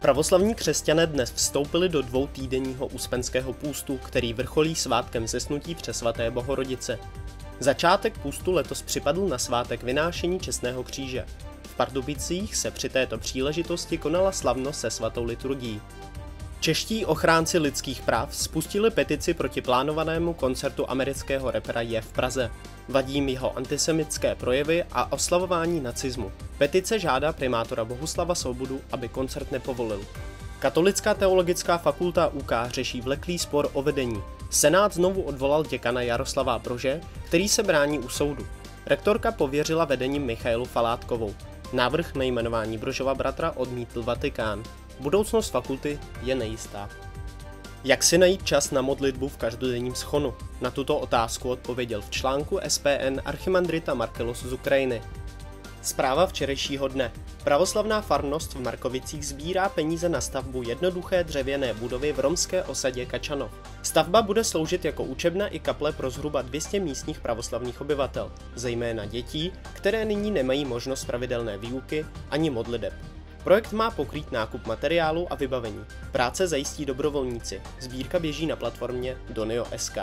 Pravoslavní křesťané dnes vstoupili do dvoutýdenního úspenského půstu, který vrcholí svátkem Zesnutí Přesvaté Bohorodice. Začátek půstu letos připadl na svátek vynášení čestného kříže. V Pardubicích se při této příležitosti konala slavnost se svatou liturgií. Čeští ochránci lidských práv spustili petici proti plánovanému koncertu amerického rapera Ye v Praze. Vadí jim jeho antisemitské projevy a oslavování nacismu. Petice žádá primátora Bohuslava Svobodu, aby koncert nepovolil. Katolická teologická fakulta UK řeší vleklý spor o vedení. Senát znovu odvolal děkana Jaroslava Brože, který se brání u soudu. Rektorka pověřila vedením Michaelu Falátkovou. Návrh na jmenování Brožova bratra odmítl Vatikán. Budoucnost fakulty je nejistá. Jak si najít čas na modlitbu v každodenním schonu? Na tuto otázku odpověděl v článku SPN archimandrita Markelos z Ukrajiny. Zpráva včerejšího dne. Pravoslavná farnost v Markovicích sbírá peníze na stavbu jednoduché dřevěné budovy v romské osadě Kačanov. Stavba bude sloužit jako učebna i kaple pro zhruba 200 místních pravoslavných obyvatel, zejména dětí, které nyní nemají možnost pravidelné výuky ani modliteb. Projekt má pokrýt nákup materiálu a vybavení. Práce zajistí dobrovolníci. Sbírka běží na platformě Donio.sk.